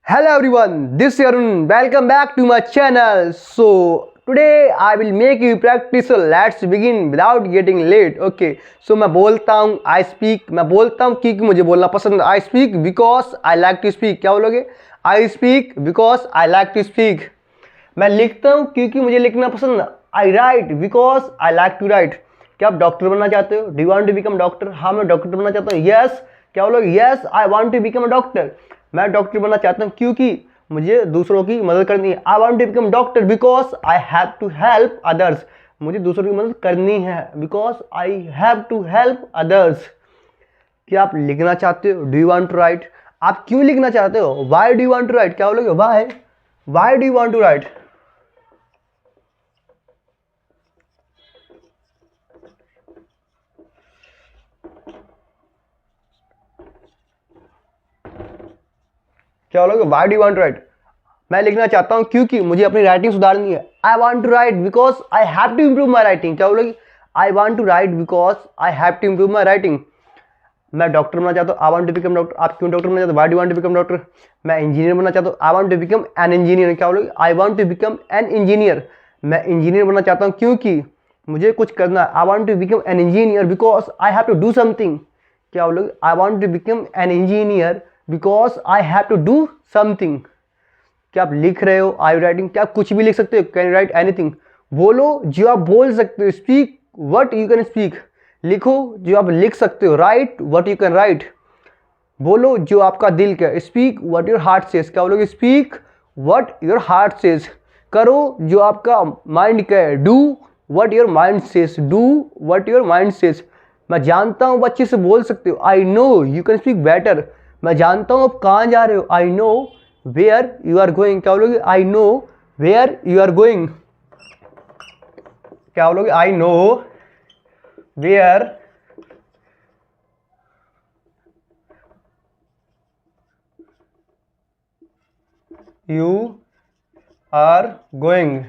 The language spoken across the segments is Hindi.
Hello everyone, this is Arun. Welcome back to my channel. So today I will make you practice. So let's begin without getting late. Okay. So मैं बोलता हूँ I speak. मैं बोलता हूँ क्योंकि मुझे बोलना पसंद है. I speak because I like to speak. क्या बोलोगे? I speak because I like to speak. मैं लिखता हूँ क्योंकि मुझे लिखना पसंद है. I write because I like to write. क्या आप डॉक्टर बनना चाहते हो? Do you want to become doctor? हाँ मैं डॉक्टर बनना चाहता हूँ. Yes. क्या बोलोगे? Yes, I want to become a doctor. मैं डॉक्टर बनना चाहता हूँ क्योंकि मुझे दूसरों की मदद करनी है. I want to become doctor because I have to help others. मुझे दूसरों की मदद करनी है because I have to help others. क्या आप लिखना चाहते हो? Do you want to write. आप क्यों लिखना चाहते हो? Why do you want to write. क्या बोलोगे? Why do you want to write. क्या बोलोगे? Why do want to write. मैं लिखना चाहता हूं क्योंकि मुझे अपनी राइटिंग सुधारनी है. I want to write because I have to improve my writing. क्या बोलोगे? I want to write because I have to improve my writing. मैं डॉक्टर बनना चाहता हूँ. I want to become doctor. आप क्यों डॉक्टर बनना चाहते हो? Why do want to become doctor. मैं इंजीनियर बनना चाहता हूँ. I want to become an engineer. क्या बोलोगे? I want to become an engineer. मैं इंजीनियर बनना चाहता हूँ क्योंकि मुझे कुछ करना है. I want to become an engineer because I have to do something. क्या बोलोगे? I want to become an engineer because I have to do something. क्या आप लिख रहे हो? I writing. क्या आप कुछ भी लिख सकते हो? Can write anything. बोलो जो आप बोल सकते हो. Speak what you can speak. लिखो जो आप लिख सकते हो. Right what you can write. बोलो जो आपका दिल का. Speak what your heart says. क्या बोलोगे? Speak what your heart says. करो जो आपका माइंड का है. Do what your mind says. Do what your mind says. मैं जानता हूँ अच्छे से बोल सकते हो. I know you can speak better. मैं जानता हूँ आप कहाँ जा रहे हो. I know where you are going. क्या बोलोगे? I know where you are going. क्या बोलोगे? I know where you are going.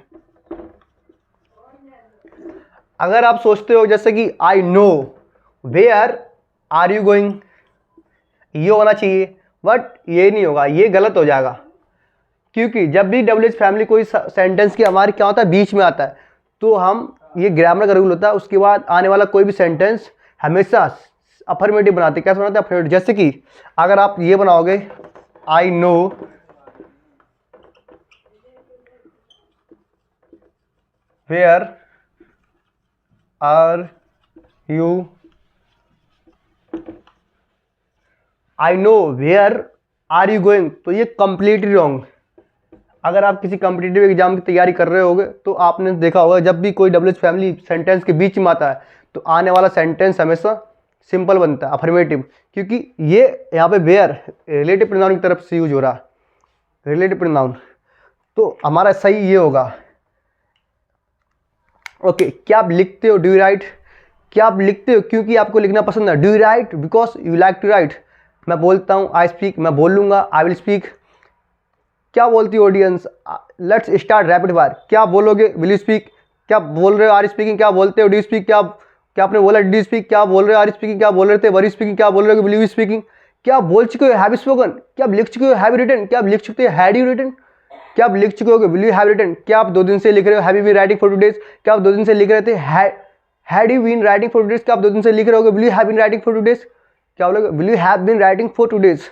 अगर आप सोचते हो जैसे कि I know where are you going, ये होना चाहिए, बट ये नहीं होगा. ये गलत हो जाएगा क्योंकि जब भी डब्ल्यू एच फैमिली कोई सेंटेंस की हमारे क्या होता है बीच में आता है तो हम ये ग्रामर का रूल होता है. उसके बाद आने वाला कोई भी सेंटेंस हमेशा अफर्मेटिव बनाते. कैसे बनाते हैं? अफर्मेटिव. जैसे कि अगर आप ये बनाओगे I know where are you. I know where are you going. तो ये कंप्लीटली रॉन्ग. अगर आप किसी कॉम्पिटिटिव एग्जाम की तैयारी कर रहे होगे तो आपने देखा होगा जब भी कोई डब्ल्यू एच फैमिली सेंटेंस के बीच में आता है तो आने वाला सेंटेंस हमेशा सिंपल बनता है, अफर्मेटिव. क्योंकि ये यहाँ पे वेयर रिलेटिव प्रोनाउन की तरफ से यूज हो रहा है. Relative pronoun. तो हमारा सही ये होगा. ओके. क्या आप लिखते हो? Do you write. क्या आप लिखते हो क्योंकि आपको लिखना पसंद है? Do you write because you like to write. मैं बोलता हूँ आई स्पीक. मैं बोल लूँगा आई विल स्पीक. क्या बोलती है audience? Let's start rapid fire. क्या बोलोगे? Will you speak. क्या बोल रहे हो? Are speaking. क्या बोलते हो? Do speak. क्या आपने बोला? Do speak. क्या बोल रहे हो? Are speaking. क्या बोल रहे थे? Were speaking. क्या बोल रहे हो? Will you speaking. क्या बोल चुके हो? Have spoken. क्या आप लिख चुके हो? Have written. क्या आप लिख चुके हो? Had you written. क्या आप लिख चुके हो? Will you have written. क्या आप 2 दिन से लिख रहे हो? Have you been writing for 2 days. क्या आप 2 दिन से लिख रहे थे? Had you been writing for 2 days. क्या आप 2 दिन से लिख रहे हो? Will you have been writing for 2 days. क्या बोलोगे? Will you have been writing for 2 days.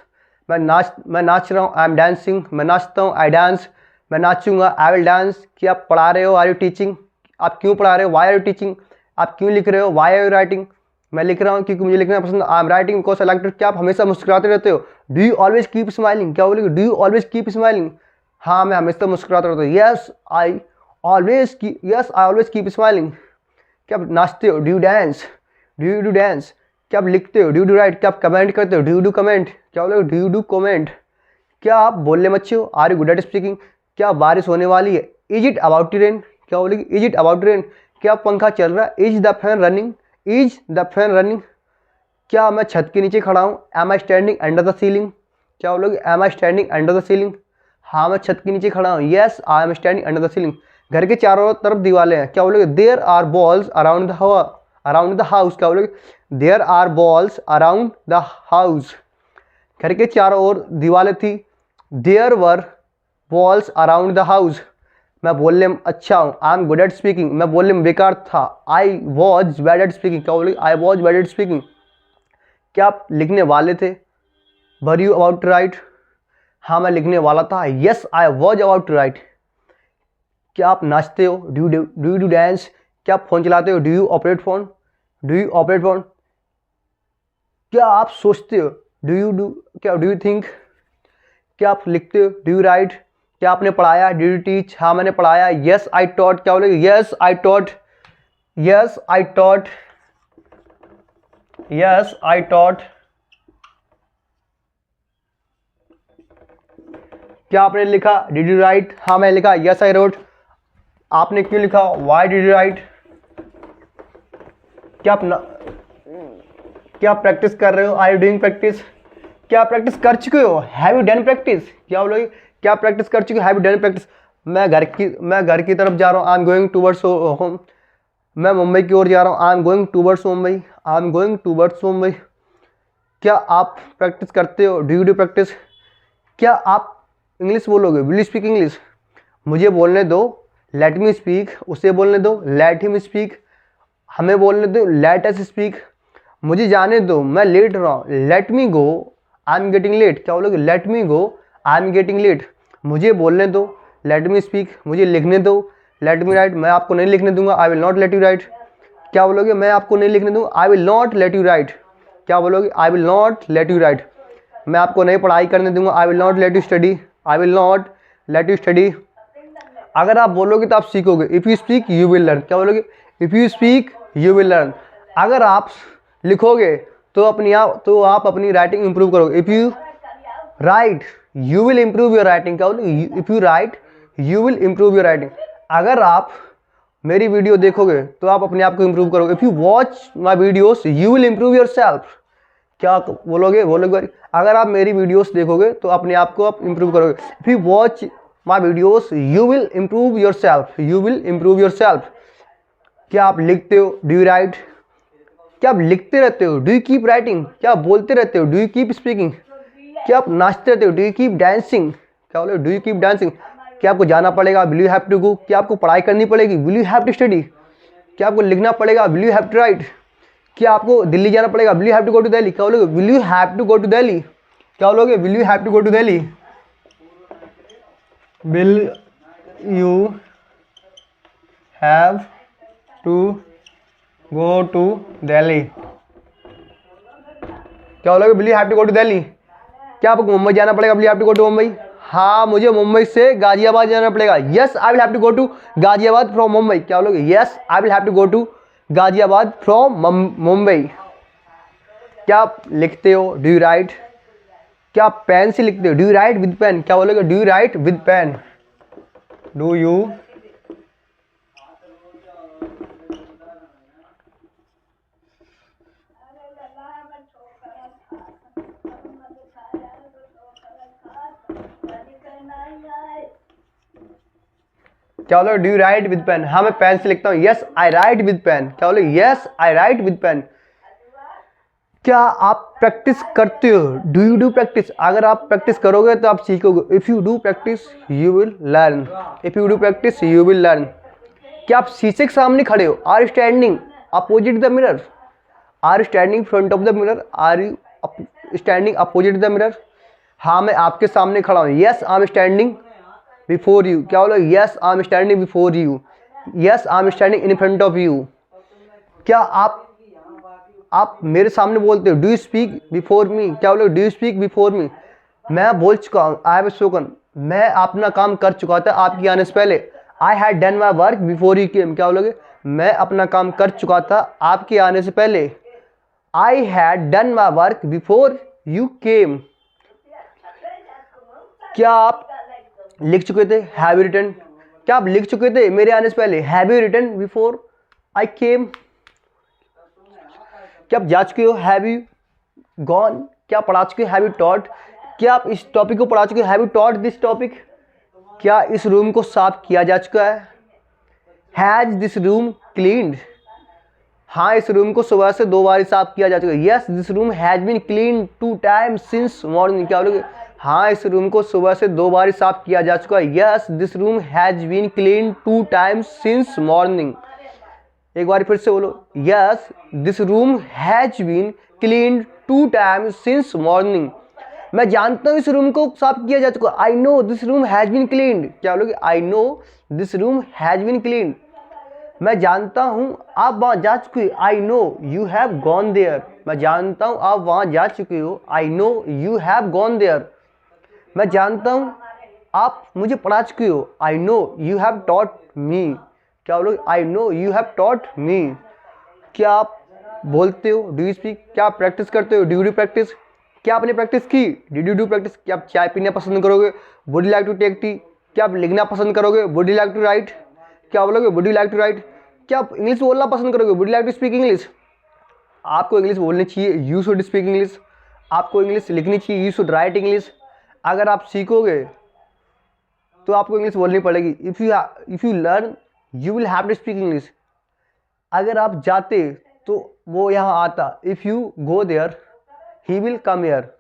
मैं नाच रहा हूँ. I M dancing. मैं नाचता हूँ. I dance. मैं नाचूंगा. I will dance. क्या आप पढ़ा रहे हो? Are you teaching. आप क्यों पढ़ा रहे हो? Why are you teaching. आप क्यों लिख रहे हो? Why are you writing. मैं लिख रहा हूँ क्योंकि मुझे लिखना पसंद है. I am writing because I like to. क्या आप हमेशा मुस्कुराते रहते हो? Do you always keep smiling. क्या बोलोगे? Do you always keep smiling. हाँ मैं हमेशा मुस्कुराता रहता हूँ. Yes I always keep smiling. क्या आप नाचते हो? Do you dance. Do you do dance. क्या आप लिखते हो? Do you do write. क्या आप कमेंट करते हो? Do you do comment. क्या बोलोगे? Do you do comment. क्या आप बोलने में अच्छे हो? Are you good at speaking. क्या बारिश होने वाली है? Is it about to rain. क्या बोलेगी? Is it about to rain. क्या पंखा चल रहा है? Is the fan running. Is the fan running. क्या मैं छत के नीचे खड़ा हूँ? Am I standing under the ceiling. क्या बोलोगे? Am I standing under the ceiling. हाँ मैं छत के नीचे खड़ा हूँ. Yes I am standing under the ceiling. घर के चारों तरफ दीवारें हैं. क्या बोलोगे? There are walls around the house. क्या बोलोगे? There are walls around the house. घर के चारों ओर दीवारें थी. There were walls around the house, मैं बोलने में अच्छा हूँ। I am good at speaking, मैं बोलने में बेकार था। I was bad at speaking, क्या बोलोगे? I was bad at speaking. क्या आप लिखने वाले थे? Were you about to write, हाँ मैं लिखने वाला था। Yes I was about to write. क्या आप नाचते हो? डू यू डू डांस, क्या आप फोन चलाते हो? Do you operate phone, do you operate phone. क्या आप सोचते हो? Do you think. क्या आप लिखते हो? Do you write. क्या आपने पढ़ाया? डू यू टीच, हाँ मैंने पढ़ाया। येस आई टॉट, क्या बोलोगे? Yes I taught, yes I taught, yes I taught. क्या आपने लिखा? डिड यू राइट, हाँ मैं लिखा। Yes I wrote. आपने क्यों लिखा? Why did you write. क्या आप प्रैक्टिस कर रहे हो? Are you doing practice. क्या आप प्रैक्टिस कर चुके हो? हैव यू डन प्रैक्टिस, क्या बोलोगे? क्या प्रैक्टिस कर चुके हो? Have you done practice. मैं घर की तरफ जा रहा हूँ। I am going towards home, मैं मुंबई की ओर जा रहा हूँ। I am going towards Mumbai, I am going towards Mumbai. क्या आप प्रैक्टिस करते हो? Do you do practice. क्या आप इंग्लिश बोलोगे? Will you speak English. मुझे बोलने दो, लेट मी स्पीक। उसे बोलने दो, लेट हिम स्पीक। हमें बोलने दो, लेट अस स्पीक। मुझे जाने दो, मैं लेट रहा हूँ। Let me go, I am getting late, क्या बोलोगे? Let me go, I am getting late. मुझे बोलने दो, लेट मी स्पीक। मुझे लिखने दो, लेट मी राइट। मैं आपको नहीं लिखने दूंगा, I will not let you write. क्या बोलोगे? मैं आपको नहीं लिखने दूंगा, I will not let you write. क्या बोलोगे? I will not let you right. मैं आपको नहीं पढ़ाई करने दूंगा, I will not let you study, I will not let you study. अगर आप बोलोगे तो आप सीखोगे। If you speak you will learn, क्या बोलोगे? If you speak you will learn. अगर आप लिखोगे तो आप अपनी राइटिंग इंप्रूव करोगे। If you right you will improve your writing, क्या बोलोगे? If you right you will improve your writing. अगर आप मेरी वीडियो देखोगे तो आप अपने आप को इंप्रूव करोगे। If you watch my videos you will improve your self, क्या बोलोगे? अगर आप मेरी वीडियोस देखोगे तो अपने आप को आप इंप्रूव करोगे। If you watch my videos you will improve your self, you will improve your self. क्या आप लिखते हो? Do you write. क्या आप लिखते रहते हो? Do you keep writing. क्या आप बोलते रहते हो? Do you keep speaking. क्या आप नाचते रहते हो? डू यू कीप डांसिंग, क्या बोले? Do you keep dancing. क्या आपको जाना पड़ेगा? Will you have to go. क्या आपको पढ़ाई करनी पड़ेगी? Will you have to study. क्या आपको लिखना पड़ेगा? Will you have to write. क्या आपको दिल्ली जाना पड़ेगा? Will you have to go to Delhi, क्या बोलोगे? Will you have to go to Delhi. क्या बोलोगे? Will you have to go to Delhi, will you have to go to Delhi. क्या बोलोगे? Will you have to go to Delhi. क्या आपको मुंबई जाना पड़ेगा? Will you have to go to Mumbai. हाँ मुझे मुंबई से गाजियाबाद जाना पड़ेगा। Yes I will have to go to Ghaziabad from Mumbai, क्या बोलोगे? Yes I will have to go to Ghaziabad from Mumbai. क्या आप लिखते हो? Do you write. क्या आप पेन से लिखते हो? Do you write with pen, क्या बोलोगे? Do you write with pen, do you क्या बोलोगे? Do you write with pen, हाँ मैं पेन से लिखता हूँ। Yes I write with pen, क्या बोलोगे? Yes I write with pen. क्या आप प्रैक्टिस करते हो? Do you do practice. अगर आप प्रैक्टिस करोगे तो आप सीखोगे। If you do practice you will learn, if you do practice you will learn. क्या आप शीशे के सामने खड़े हो? Are standing opposite the mirror, are standing front of the mirror, are you standing opposite the mirror. हाँ मैं आपके सामने खड़ा हूँ। Yes I am standing before you, क्या बोलो? Yes I am standing before you, yes I am standing in front of you. क्या आप मेरे सामने बोलते हो? Do you speak before me, क्या बोलो? Do you speak before me. मैं बोल चुका हूँ, आई हैव स्पोकन, मैं अपना काम कर चुका था आपके आने से पहले। I had done my work before you came, क्या बोलोगे? मैं अपना काम कर चुका था आपके आने से पहले। I had done my work before you came. क्या आप लिख चुके थे? Have you written. क्या आप लिख चुके थे मेरे आने से पहले? Have you written before I came. क्या आप जा चुके हो? Have you gone. क्या पढ़ा चुके हो? Have you taught. क्या आप इस टॉपिक को पढ़ा चुके हो? Have you taught this topic. क्या इस रूम को साफ किया जा चुका है? Has this room cleaned. हाँ इस रूम को सुबह से 2 बार साफ किया जा चुका है। Yes this room has been clean 2 times since morning, क्या बोलोगे? हाँ, इस रूम को सुबह से 2 बार साफ किया जा चुका है। Yes, this room has been clean 2 times since morning. एक बार फिर से बोलो, yes this room has been clean 2 times since morning. मैं जानता हूँ इस रूम को साफ किया जा चुका। I know this room has been cleaned. क्या बोलोगे? I know this room has been cleaned. मैं जानता हूँ आप वहां जा चुके हो। I know you have gone there. मैं जानता हूँ आप वहां जा चुके हो। I know you have gone there. मैं जानता हूँ आप मुझे पढ़ा चुके हो। I know you have taught me. क्या बोलोगे? I know you have taught me. क्या आप बोलते हो? Do you speak? क्या आप प्रैक्टिस करते हो? Do you practice? क्या आपने प्रैक्टिस की? Did you do practice? क्या आप चाय पीना पसंद करोगे? Would you like to take tea? क्या आप लिखना पसंद करोगे? Would you like to write? क्या बोलोगे? Would you like to write? क्या आप इंग्लिश बोलना पसंद करोगे? Would you like to speak English? आपको इंग्लिश बोलनी चाहिए, यू शुड स्पीक इंग्लिश। आपको इंग्लिश लिखनी चाहिए, यू शुड राइट इंग्लिश। अगर आप सीखोगे तो आपको इंग्लिश बोलनी पड़ेगी। If you learn you will have to speak English. अगर आप जाते तो वो यहाँ आता। If you go there he will come here.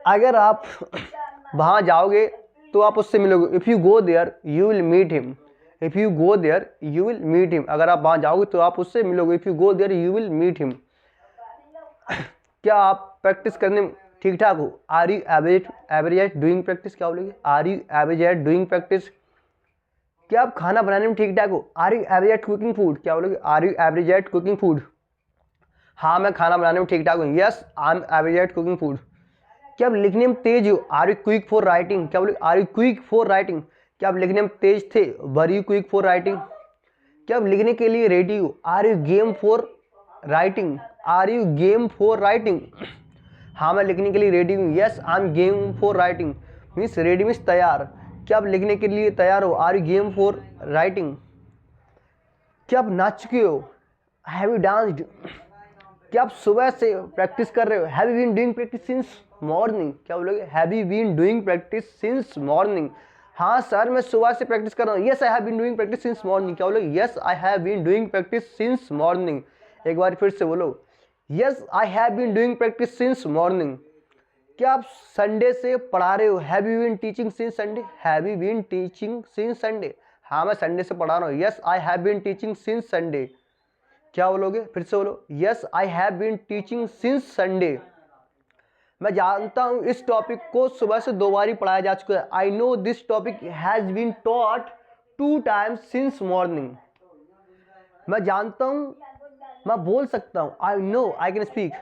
अगर आप वहाँ जाओगे तो आप उससे मिलोगे। If you go there you will meet him. If you go there you will meet him. अगर आप वहाँ जाओगे तो आप उससे मिलोगे। If you go there you will meet him. क्या आप प्रैक्टिस करने में ठीक ठाक हो? Are you average at doing practice? क्या बोलेंगे? Are you average at doing practice? क्या आप खाना बनाने में ठीक ठाक हो? Are you average at cooking food? क्या बोलोगे? Are you average at cooking food? हाँ, मैं खाना बनाने में ठीक ठाक हूँ। Yes I am average at cooking food. क्या आप लिखने में तेज हो? Are you quick for writing? क्या बोले? Are you quick for writing? क्या आप लिखने में तेज थे? Were you quick for writing? क्या आप लिखने के लिए रेडी हो? Are you game for writing? Are you game for writing? हाँ, मैं लिखने के लिए रेडी हूँ। Yes I am game for writing means ready means तैयार। क्या आप लिखने के लिए तैयार हो? Are you game for writing? क्या आप नाच चुके हो? Have you danced? क्या आप सुबह से प्रैक्टिस कर रहे हो? Have you been doing practice since morning? क्या बोलोगे? Have you been doing practice since morning? हाँ सर, मैं सुबह से प्रैक्टिस कर रहा हूँ। Yes I have been doing practice since morning. क्या बोलोगे? Yes I have been doing practice since morning. एक बार फिर से बोलो, yes I have been doing practice since morning. क्या आप संडे से पढ़ा रहे हो? Have you been teaching since Sunday? Have you been teaching since Sunday? हाँ, मैं संडे से पढ़ा रहा हूँ। Yes I have been teaching since Sunday. क्या बोलोगे? फिर से बोलो, yes I have been teaching since Sunday. मैं जानता हूं इस टॉपिक को सुबह से 2 बार ही पढ़ाया जा चुका है। I know this topic has been taught 2 times since morning. मैं जानता हूं, मैं बोल सकता हूं। I know I can speak.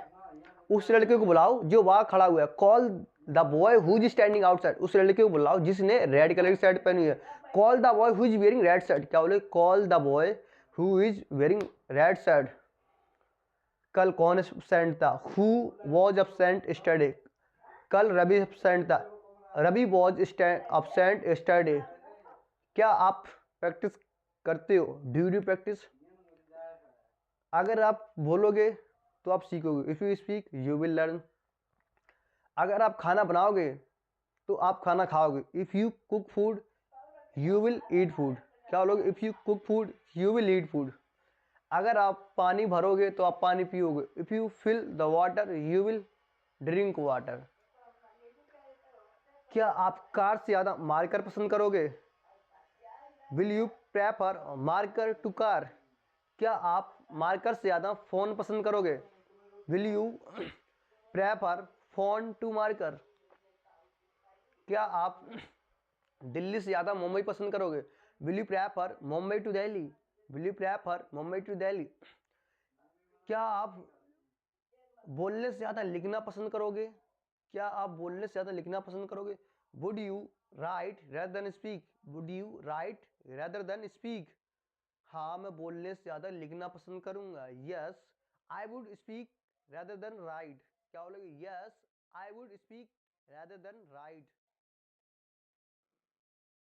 उस लड़के को बुलाओ जो वहां खड़ा हुआ है। Call the boy who is standing outside. उस लड़के को बुलाओ जिसने रेड कलर की शर्ट पहनी है। Call the boy who is wearing red shirt. क्या बोले? Call the boy who is wearing red shirt. कल कौन एबसेंट था? Who was absent study. कल रवि एबसेंट था। Ravi was absent study. क्या आप प्रैक्टिस करते हो? Do you practice? अगर आप बोलोगे तो आप सीखोगे। If you speak you will learn. अगर आप खाना बनाओगे तो आप खाना खाओगे। If you cook food you will eat food. क्या बोलोगे? If you cook food you will eat food. अगर आप पानी भरोगे तो आप पानी पियोगे। If you fill the water you will drink water. क्या आप कार से ज़्यादा मार्कर पसंद करोगे? Will you prefer marker to car? क्या आप मार्कर से ज़्यादा फ़ोन पसंद करोगे? Will you prefer phone to marker? क्या आप दिल्ली से ज़्यादा मुंबई पसंद करोगे? Will you prefer Mumbai to Delhi? Will you prefer Mumbai to Delhi? क्या आप बोलने से ज़्यादा लिखना पसंद करोगे? क्या आप बोलने से ज़्यादा लिखना पसंद करोगे? Would you right rather than speak? Would you right rather than speak? हाँ, मैं बोलने से ज़्यादा लिखना पसंद करूंगा। Yes I would speak rather than right. क्या बोलोगे? Yes I would speak rather than right.